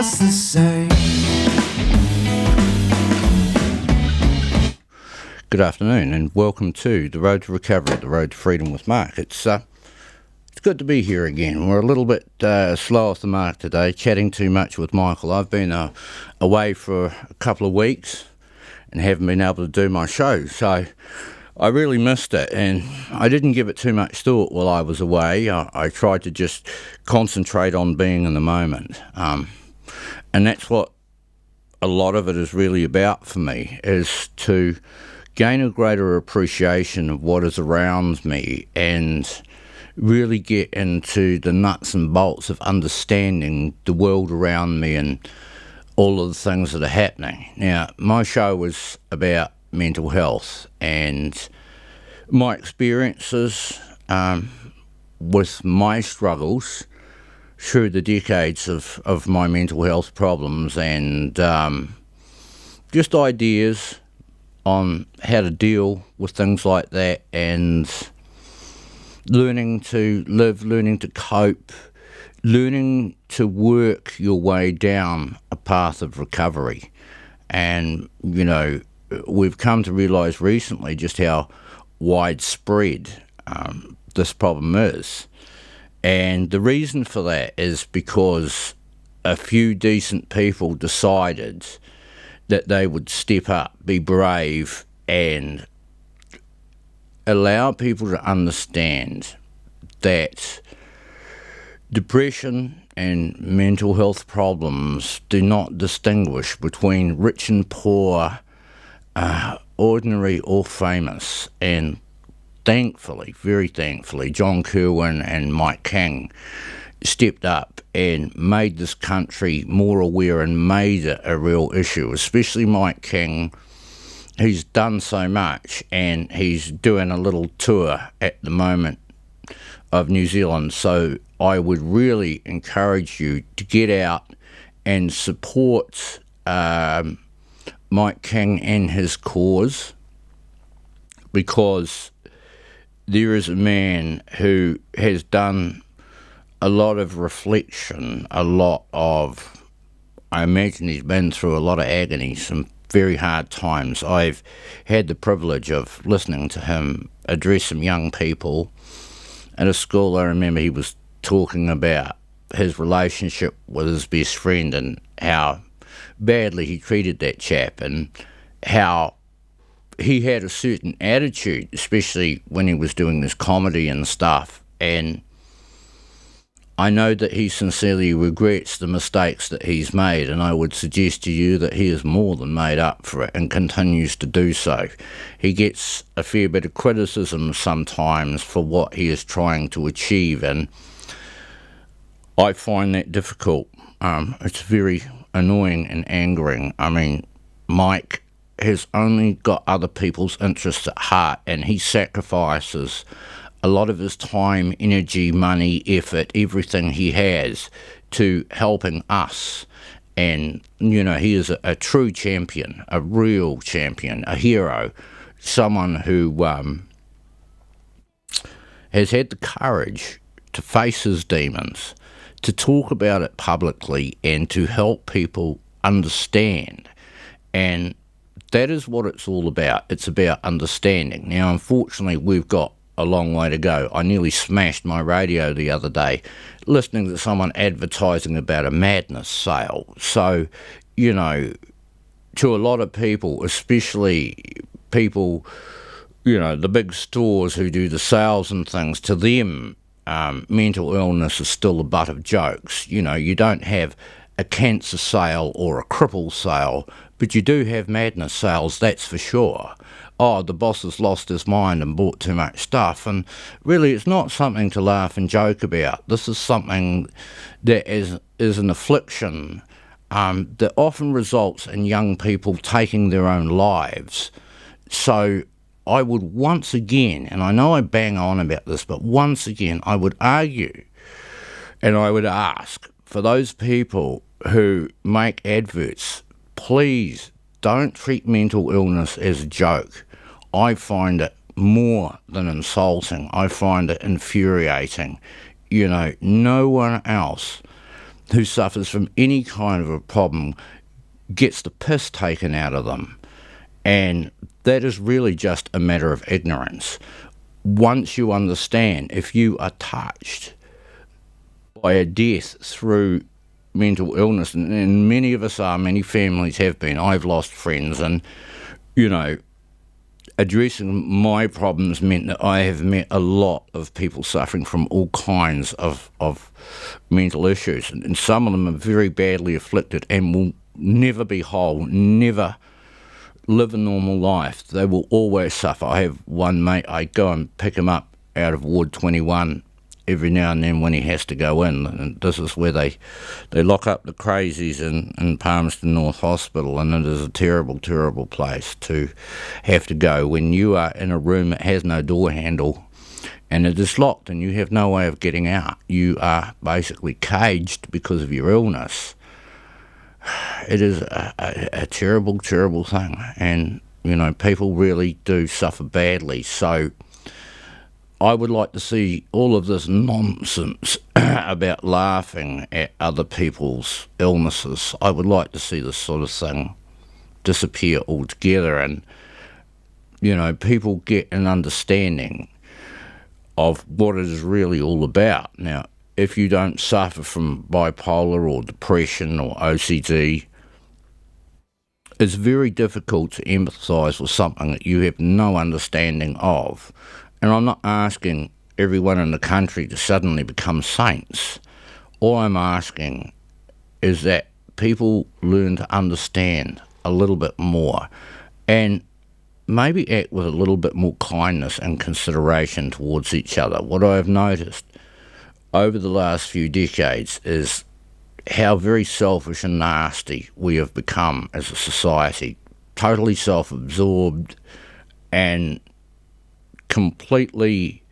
just the same. Good afternoon and welcome to The Road to Recovery, The Road to Freedom with Mark. It's good to be here again. We're a little bit slow off the mark today, chatting too much with Michael. I've been away for a couple of weeks and haven't been able to do my show, so I really missed it, and I didn't give it too much thought while I was away. I tried to just concentrate on being in the moment, and that's what a lot of it is really about for me, is to gain a greater appreciation of what is around me and really get into the nuts and bolts of understanding the world around me and all of the things that are happening. Now, my show was about mental health and my experiences with my struggles through the decades of my mental health problems, and just ideas on how to deal with things like that, and learning to live, learning to cope, learning to work your way down a path of recovery. And, you know, we've come to realise recently just how widespread this problem is. And the reason for that is because a few decent people decided that they would step up, be brave, and allow people to understand that depression and mental health problems do not distinguish between rich and poor, ordinary or famous. And thankfully, very thankfully, John Kirwan and Mike King stepped up and made this country more aware and made it a real issue, especially Mike King. He's done so much, and he's doing a little tour at the moment of New Zealand, so I would really encourage you to get out and support Mike King and his cause, because there is a man who has done a lot of reflection, I imagine he's been through a lot of agony, some very hard times. I've had the privilege of listening to him address some young people at a school. I remember he was talking about his relationship with his best friend and how badly he treated that chap, and how he had a certain attitude, especially when he was doing this comedy and stuff. And I know that he sincerely regrets the mistakes that he's made, and I would suggest to you that he has more than made up for it and continues to do so. He gets a fair bit of criticism sometimes for what he is trying to achieve, and I find that difficult. It's very annoying and angering. I mean, Mike has only got other people's interests at heart, and he sacrifices a lot of his time, energy, money, effort, everything he has to helping us. And, you know, he is a true champion, a real champion, a hero, someone who has had the courage to face his demons, to talk about it publicly, and to help people understand. And that is what it's all about. It's about understanding. Now, unfortunately, we've got a long way to go. I nearly smashed my radio the other day listening to someone advertising about a madness sale. So, you know, to a lot of people, especially people, you know, the big stores who do the sales and things, to them, mental illness is still the butt of jokes. You know, you don't have a cancer sale or a cripple sale, but you do have madness sales, that's for sure. Oh, the boss has lost his mind and bought too much stuff. And really, it's not something to laugh and joke about. This is something that is an affliction that often results in young people taking their own lives. So I would once again, and I know I bang on about this, but once again, I would argue and I would ask for those people who make adverts, please don't treat mental illness as a joke. I find it more than insulting. I find it infuriating. You know, no one else who suffers from any kind of a problem gets the piss taken out of them. And that is really just a matter of ignorance. Once you understand, if you are touched by a death through mental illness, and many of us are, many families have been, I've lost friends, and, addressing my problems meant that I have met a lot of people suffering from all kinds of mental issues, and some of them are very badly afflicted and will never be whole, never live a normal life. They will always suffer. I have one mate, I go and pick him up out of Ward 21 every now and then when he has to go in, and this is where they lock up the crazies in Palmerston North Hospital, and it is a terrible, terrible place to have to go when you are in a room that has no door handle and it is locked and you have no way of getting out. You are basically caged because of your illness. It is a terrible, terrible thing, and, people really do suffer badly. So I would like to see all of this nonsense about laughing at other people's illnesses. I would like to see this sort of thing disappear altogether, and, people get an understanding of what it is really all about. Now, if you don't suffer from bipolar or depression or OCD, it's very difficult to empathise with something that you have no understanding of. And I'm not asking everyone in the country to suddenly become saints. All I'm asking is that people learn to understand a little bit more and maybe act with a little bit more kindness and consideration towards each other. What I have noticed over the last few decades is how very selfish and nasty we have become as a society, totally self-absorbed and completely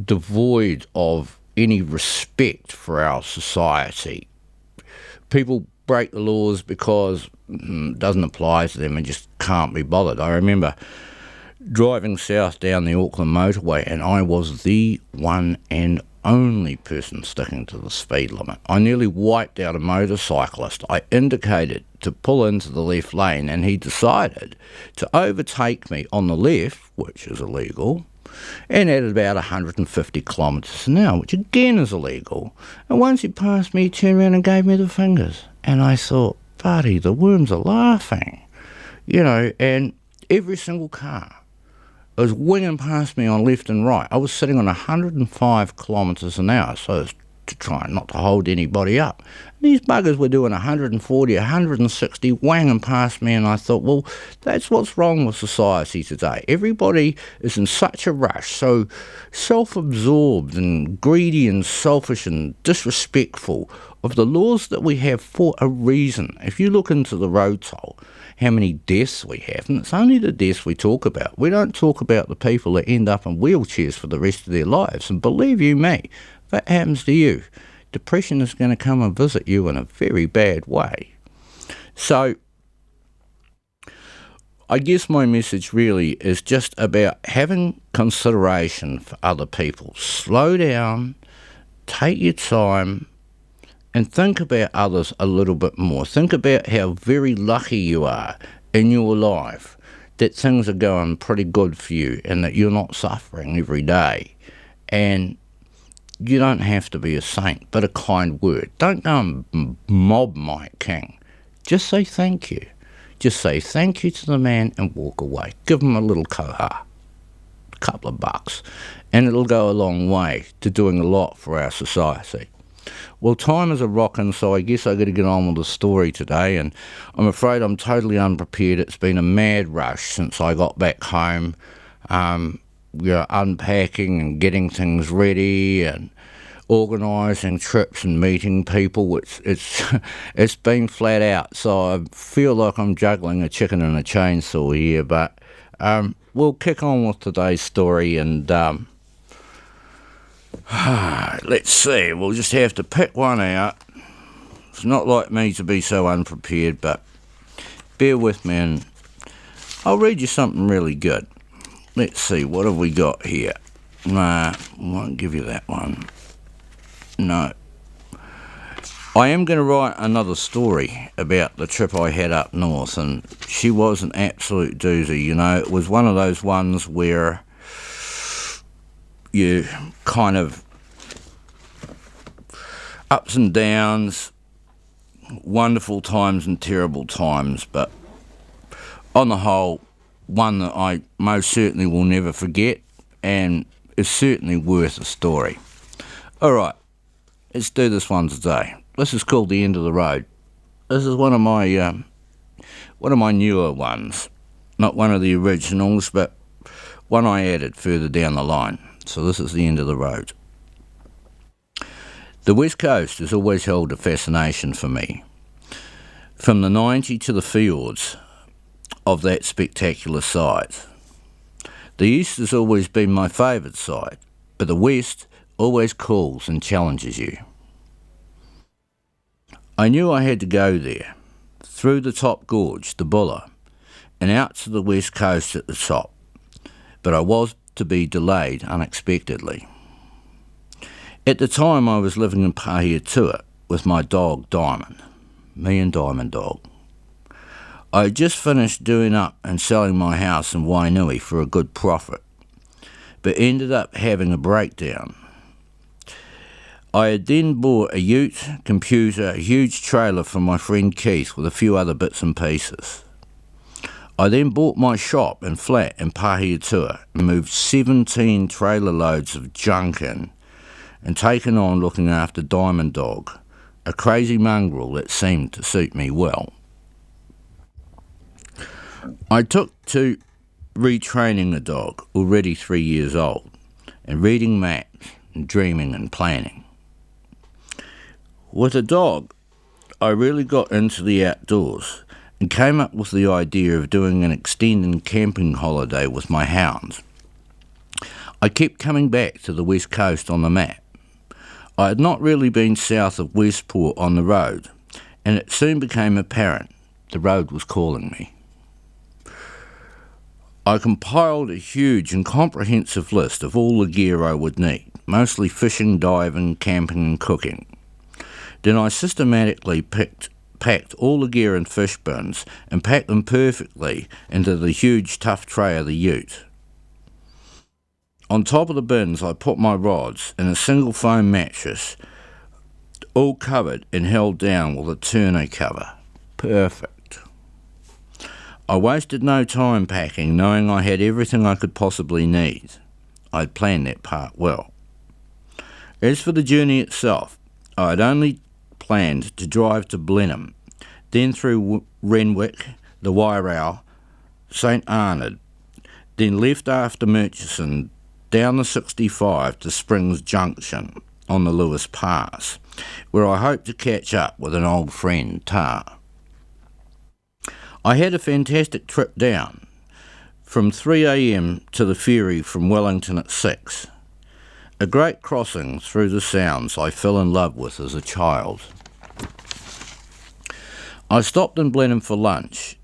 devoid of any respect for our society. People break the laws because it doesn't apply to them and just can't be bothered. I remember driving south down the Auckland motorway, and I was the one and only person sticking to the speed limit. I nearly wiped out a motorcyclist. I indicated to pull into the left lane, and he decided to overtake me on the left, which is illegal, and at about 150 kilometres an hour, which again is illegal. And once he passed me, he turned around and gave me the fingers. And I thought, buddy, the worms are laughing. And every single car was winging past me on left and right. I was sitting on 105 kilometres an hour, so as to try not to hold anybody up. These buggers were doing 140, 160, wanging past me, and I thought, well, that's what's wrong with society today. Everybody is in such a rush, so self-absorbed and greedy and selfish and disrespectful of the laws that we have for a reason. If you look into the road toll, how many deaths we have, and it's only the deaths we talk about. We don't talk about the people that end up in wheelchairs for the rest of their lives. And believe you me, if that happens to you, depression is going to come and visit you in a very bad way. So I guess my message really is just about having consideration for other people. Slow down, take your time, and think about others a little bit more. Think about how very lucky you are in your life, that things are going pretty good for you and that you're not suffering every day. And you don't have to be a saint, but a kind word. Don't go and mob Mike King. Just say thank you. Just say thank you to the man and walk away. Give him a little koha, a couple of bucks, and it'll go a long way to doing a lot for our society. Well, time is a rockin', so I guess I've got to get on with the story today, and I'm afraid I'm totally unprepared. It's been a mad rush since I got back home, unpacking and getting things ready and organising trips and meeting people. It's been flat out, so I feel like I'm juggling a chicken and a chainsaw here, but we'll kick on with today's story, and let's see, we'll just have to pick one out. It's not like me to be so unprepared, but bear with me and I'll read you something really good. Let's see, what have we got here? Nah, I won't give you that one. No. I am going to write another story about the trip I had up north, and she was an absolute doozy, you know. It was one of those ones where you kind of ups and downs, wonderful times and terrible times, but on the whole, one that I most certainly will never forget and is certainly worth a story. Alright, let's do this one today. This is called The End of the Road. This is one of my newer ones. Not one of the originals, but one I added further down the line. So this is The End of the Road. The West Coast has always held a fascination for me. From the 90 to the fjords of that spectacular side. The East has always been my favourite side, but the West always calls and challenges you. I knew I had to go there, through the top gorge, the Buller, and out to the west coast at the top, but I was to be delayed unexpectedly. At the time I was living in Pahiatua with my dog Diamond, me and Diamond Dog. I had just finished doing up and selling my house in Wainui for a good profit, but ended up having a breakdown. I had then bought a ute, computer, a huge trailer from my friend Keith with a few other bits and pieces. I then bought my shop and flat in Pahiatua and moved 17 trailer loads of junk in and taken on looking after Diamond Dog, a crazy mongrel that seemed to suit me well. I took to retraining the dog, already 3 years old, and reading maps and dreaming and planning. With a dog, I really got into the outdoors and came up with the idea of doing an extended camping holiday with my hounds. I kept coming back to the West Coast on the map. I had not really been south of Westport on the road, and it soon became apparent the road was calling me. I compiled a huge and comprehensive list of all the gear I would need, mostly fishing, diving, camping and cooking. Then I systematically packed all the gear in fish bins and packed them perfectly into the huge tough tray of the ute. On top of the bins I put my rods and a single foam mattress, all covered and held down with a tonneau cover. Perfect. I wasted no time packing, knowing I had everything I could possibly need. I'd planned that part well. As for the journey itself, I had only planned to drive to Blenheim, then through Renwick, the Wairarapa, St Arnaud, then left after Murchison down the 65 to Springs Junction on the Lewis Pass, where I hoped to catch up with an old friend, Tar. I had a fantastic trip down, from 3 a.m. to the ferry from Wellington at 6. A great crossing through the sounds I fell in love with as a child. I stopped in Blenheim for lunch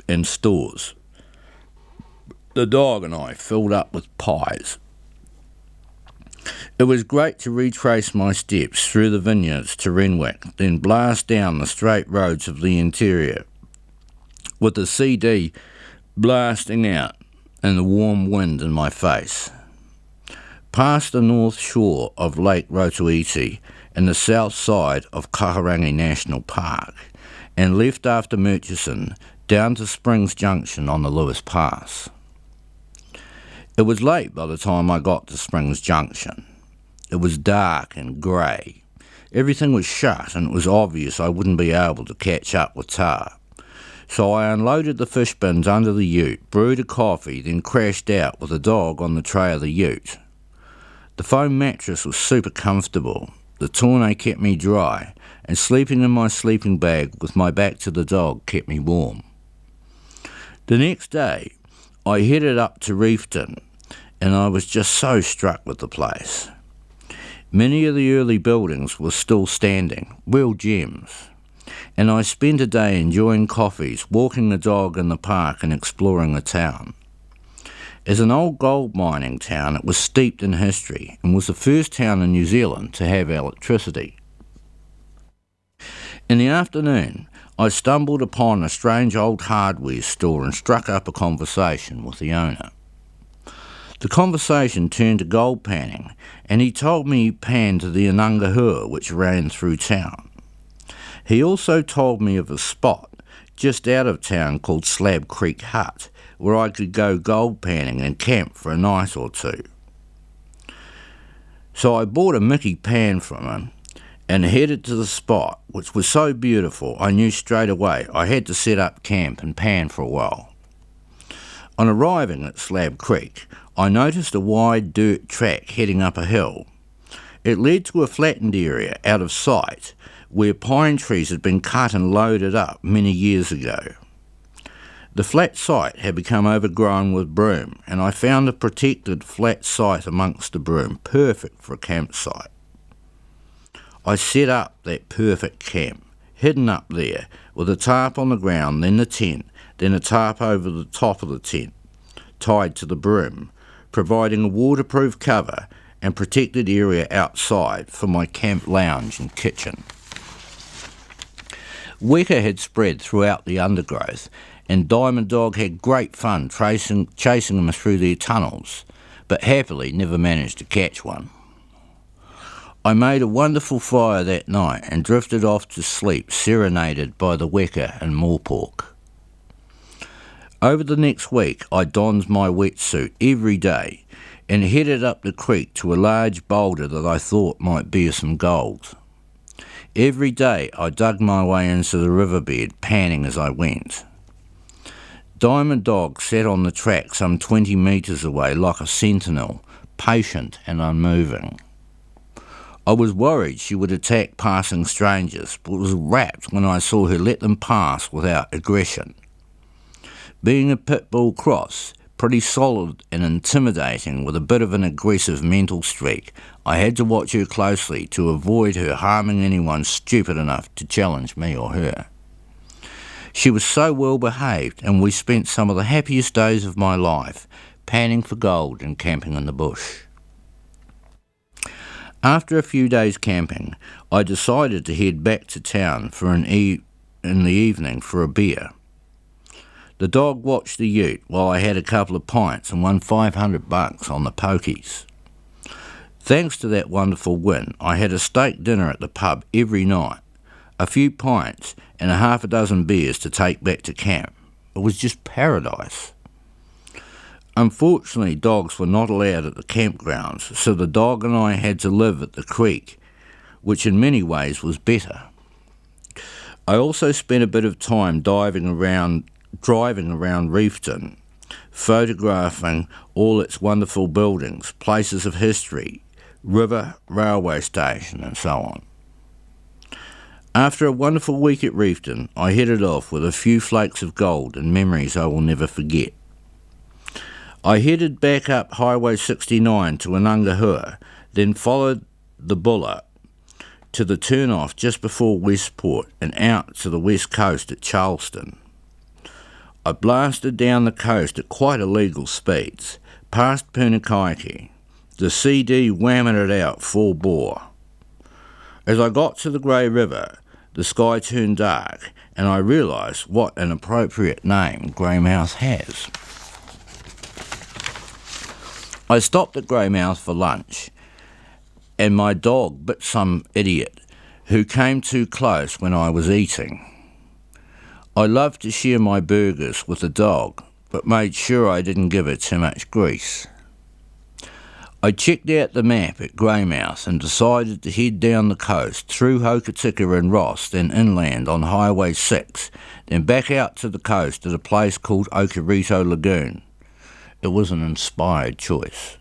and stores. The dog and I filled up with pies. It was great to retrace my steps through the vineyards to Renwick, then blast down the straight roads of the interior, with the CD blasting out and the warm wind in my face. Past the north shore of Lake Rotoiti and the south side of Kahurangi National Park, and left after Murchison down to Springs Junction on the Lewis Pass. It was late by the time I got to Springs Junction. It was dark and grey. Everything was shut and it was obvious I wouldn't be able to catch up with Tar. So I unloaded the fish bins under the ute, brewed a coffee, then crashed out with the dog on the tray of the ute. The foam mattress was super comfortable. The tonneau kept me dry, and sleeping in my sleeping bag with my back to the dog kept me warm. The next day, I headed up to Reefton, and I was just so struck with the place. Many of the early buildings were still standing, real gems, and I spent a day enjoying coffees, walking the dog in the park and exploring the town. As an old gold mining town, it was steeped in history and was the first town in New Zealand to have electricity. In the afternoon, I stumbled upon a strange old hardware store and struck up a conversation with the owner. The conversation turned to gold panning, and he told me he panned the Anungahua which ran through town. He also told me of a spot just out of town called Slab Creek Hut, where I could go gold panning and camp for a night or two. So I bought a Mickey pan from him and headed to the spot, which was so beautiful I knew straight away I had to set up camp and pan for a while. On arriving at Slab Creek, I noticed a wide dirt track heading up a hill. It led to a flattened area out of sight where pine trees had been cut and loaded up many years ago. The flat site had become overgrown with broom, and I found a protected flat site amongst the broom, perfect for a campsite. I set up that perfect camp, hidden up there, with a tarp on the ground, then the tent, then a tarp over the top of the tent, tied to the broom, providing a waterproof cover and protected area outside for my camp lounge and kitchen. Weka had spread throughout the undergrowth, and Diamond Dog had great fun chasing them through their tunnels, but happily never managed to catch one. I made a wonderful fire that night and drifted off to sleep, serenaded by the weka and morepork. Over the next week, I donned my wetsuit every day and headed up the creek to a large boulder that I thought might bear some gold. Every day I dug my way into the riverbed, panning as I went. Diamond Dog sat on the track some 20 metres away like a sentinel, patient and unmoving. I was worried she would attack passing strangers, but was rapt when I saw her let them pass without aggression. Being a pit bull cross, pretty solid and intimidating with a bit of an aggressive mental streak, I had to watch her closely to avoid her harming anyone stupid enough to challenge me or her. She was so well behaved, and we spent some of the happiest days of my life panning for gold and camping in the bush. After a few days camping, I decided to head back to town in the evening for a beer. The dog watched the ute while I had a couple of pints and won $500 on the pokies. Thanks to that wonderful win, I had a steak dinner at the pub every night, a few pints and a half a dozen beers to take back to camp. It was just paradise. Unfortunately, dogs were not allowed at the campgrounds, so the dog and I had to live at the creek, which in many ways was better. I also spent a bit of time driving around Reefton, photographing all its wonderful buildings, places of history, river, railway station, and so on. After a wonderful week at Reefton, I headed off with a few flakes of gold and memories I will never forget. I headed back up Highway 69 to Anungahua, then followed the Buller to the turn-off just before Westport and out to the west coast at Charleston. I blasted down the coast at quite illegal speeds, past Punakaiki. The CD whamming it out full bore. As I got to the Grey River, the sky turned dark, and I realised what an appropriate name Greymouth has. I stopped at Greymouth for lunch, and my dog bit some idiot who came too close when I was eating. I loved to share my burgers with the dog, but made sure I didn't give her too much grease. I checked out the map at Greymouth and decided to head down the coast through Hokitika and Ross, then inland on Highway 6, then back out to the coast at a place called Okarito Lagoon. It was an inspired choice.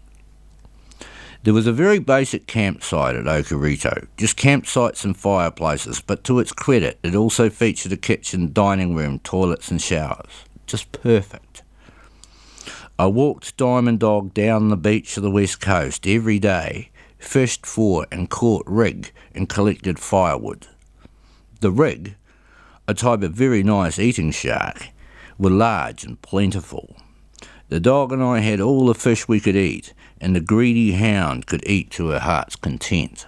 There was a very basic campsite at Okarito, just campsites and fireplaces, but to its credit, it also featured a kitchen, dining room, toilets and showers. Just perfect. I walked Diamond Dog down the beach of the west coast every day, fished for and caught rig and collected firewood. The rig, a type of very nice eating shark, were large and plentiful. The dog and I had all the fish we could eat, and the greedy hound could eat to her heart's content.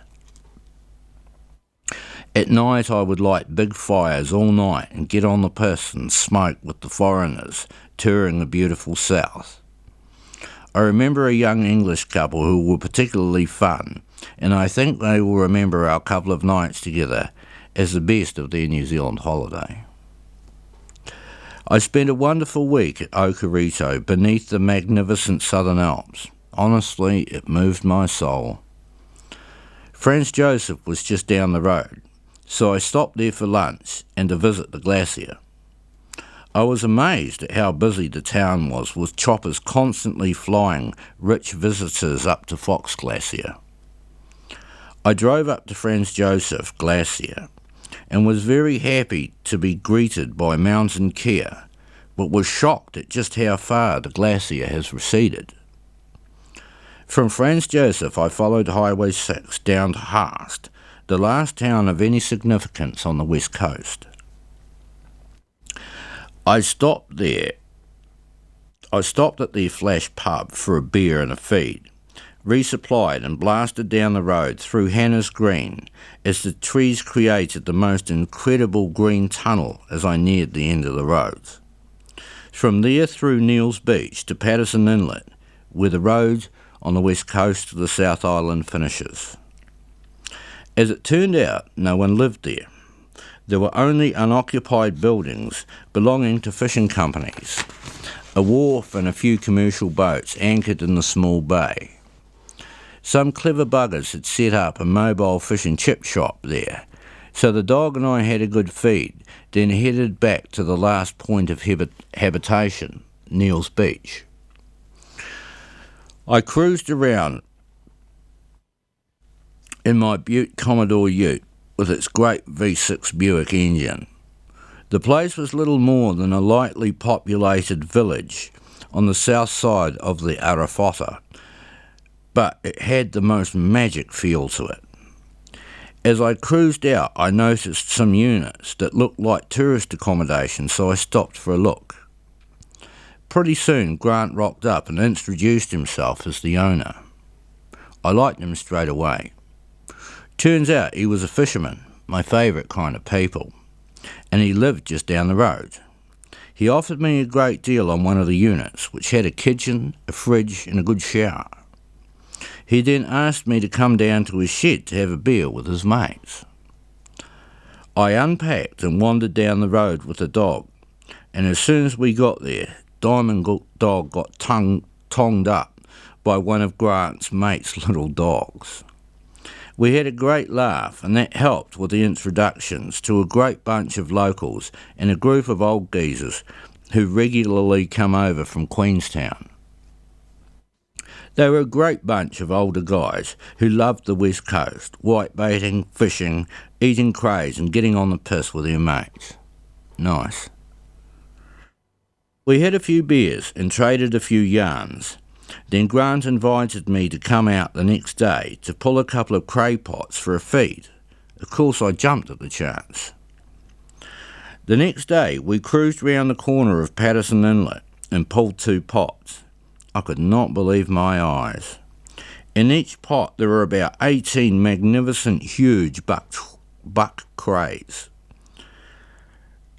At night I would light big fires all night and get on the piss and smoke with the foreigners touring the beautiful south. I remember a young English couple who were particularly fun, and I think they will remember our couple of nights together as the best of their New Zealand holiday. I spent a wonderful week at Okarito beneath the magnificent Southern Alps. Honestly, it moved my soul. Franz Josef was just down the road, so I stopped there for lunch and to visit the glacier. I was amazed at how busy the town was, with choppers constantly flying rich visitors up to Fox Glacier. I drove up to Franz Josef Glacier and was very happy to be greeted by mountain care, but was shocked at just how far the glacier has receded. From Franz Josef I followed Highway 6 down to Haast, the last town of any significance on the west coast. I stopped at their flash pub for a beer and a feed, resupplied and blasted down the road through Hannah's Green as the trees created the most incredible green tunnel as I neared the end of the road. From there through Neil's Beach to Patterson Inlet, where the road on the west coast of the South Island finishes. As it turned out, no one lived there. There were only unoccupied buildings belonging to fishing companies, a wharf and a few commercial boats anchored in the small bay. Some clever buggers had set up a mobile fish and chip shop there, so the dog and I had a good feed, then headed back to the last point of habitation, Neil's Beach. I cruised around in my Butte Commodore ute with its great V6 Buick engine. The place was little more than a lightly populated village on the south side of the Arafota, but it had the most magic feel to it. As I cruised out, I noticed some units that looked like tourist accommodation, so I stopped for a look. Pretty soon, Grant rocked up and introduced himself as the owner. I liked him straight away. Turns out he was a fisherman, my favourite kind of people, and he lived just down the road. He offered me a great deal on one of the units, which had a kitchen, a fridge and a good shower. He then asked me to come down to his shed to have a beer with his mates. I unpacked and wandered down the road with the dog, and as soon as we got there, Diamond Dog got tongued up by one of Grant's mates' little dogs. We had a great laugh, and that helped with the introductions to a great bunch of locals and a group of old geezers who regularly come over from Queenstown. They were a great bunch of older guys who loved the west coast, whitebaiting, fishing, eating crays and getting on the piss with their mates. Nice. We had a few beers and traded a few yarns. Then Grant invited me to come out the next day to pull a couple of cray pots for a feed. Of course I jumped at the chance. The next day we cruised round the corner of Patterson Inlet and pulled 2 pots. I could not believe my eyes. In each pot there were about 18 magnificent huge buck crays.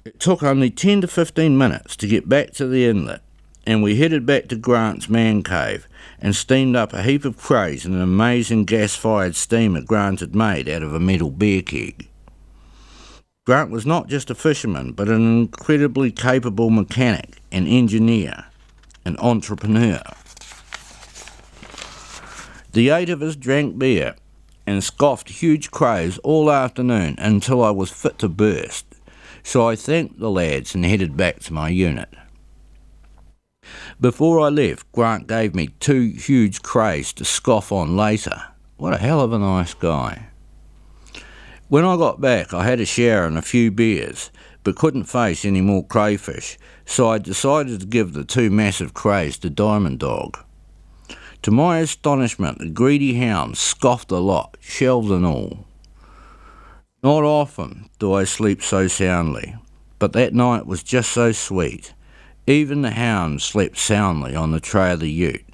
It took only 10 to 15 minutes to get back to the inlet, and we headed back to Grant's man cave and steamed up a heap of crays in an amazing gas-fired steamer Grant had made out of a metal beer keg. Grant was not just a fisherman, but an incredibly capable mechanic, an engineer, an entrepreneur. The 8 of us drank beer and scoffed huge crays all afternoon until I was fit to burst, so I thanked the lads and headed back to my unit. Before I left, Grant gave me 2 huge crays to scoff on later. What a hell of a nice guy. When I got back, I had a shower and a few beers, but couldn't face any more crayfish, so I decided to give the 2 massive crays to Diamond Dog. To my astonishment, the greedy hound scoffed a lot, shells and all. Not often do I sleep so soundly, but that night was just so sweet. Even the hound slept soundly on the tray of the ute,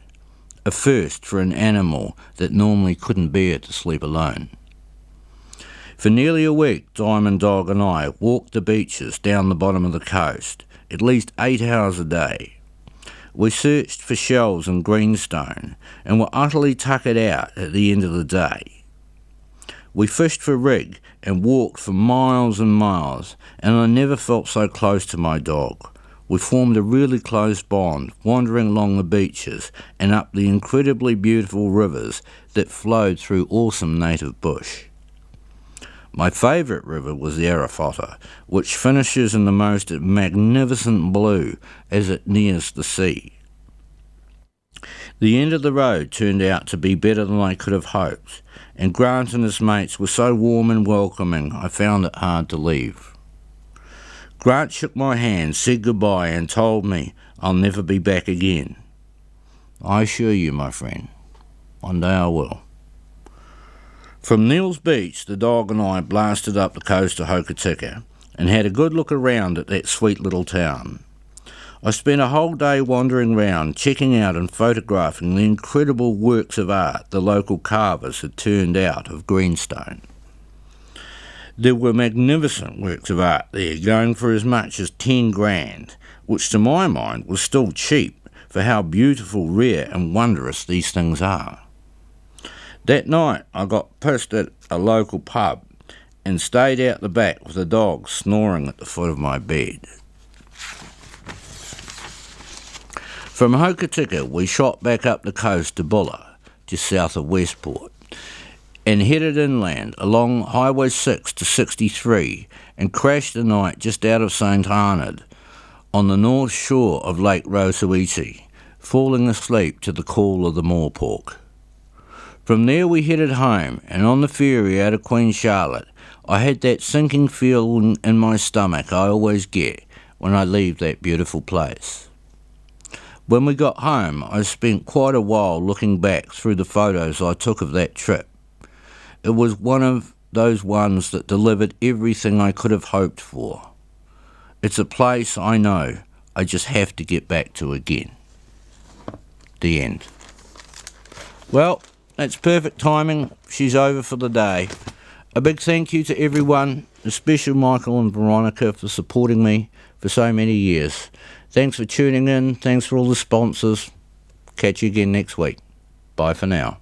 a first for an animal that normally couldn't bear to sleep alone. For nearly a week, Diamond Dog and I walked the beaches down the bottom of the coast, at least 8 hours a day. We searched for shells and greenstone, and were utterly tuckered out at the end of the day. We fished for rig and walked for miles and miles, and I never felt so close to my dog. We formed a really close bond, wandering along the beaches and up the incredibly beautiful rivers that flowed through awesome native bush. My favourite river was the Wairarapa, which finishes in the most magnificent blue as it nears the sea. The end of the road turned out to be better than I could have hoped, and Grant and his mates were so warm and welcoming I found it hard to leave. Grant shook my hand, said goodbye, and told me I'll never be back again. I assure you, my friend, one day I will. From Neil's Beach, the dog and I blasted up the coast to Hokitika and had a good look around at that sweet little town. I spent a whole day wandering round, checking out and photographing the incredible works of art the local carvers had turned out of greenstone. There were magnificent works of art there, going for as much as 10 grand, which to my mind was still cheap for how beautiful, rare and wondrous these things are. That night I got pissed at a local pub and stayed out the back with the dog snoring at the foot of my bed. From Hokitika we shot back up the coast to Bulla, just south of Westport, and headed inland along Highway 6 to 63 and crashed the night just out of St Arnaud on the north shore of Lake Rosuiti, falling asleep to the call of the moorpork. From there we headed home, and on the ferry out of Queen Charlotte I had that sinking feeling in my stomach I always get when I leave that beautiful place. When we got home I spent quite a while looking back through the photos I took of that trip. It was one of those ones that delivered everything I could have hoped for. It's a place I know I just have to get back to again. The end. Well, that's perfect timing. She's over for the day. A big thank you to everyone, especially Michael and Veronica, for supporting me for so many years. Thanks for tuning in. Thanks for all the sponsors. Catch you again next week. Bye for now.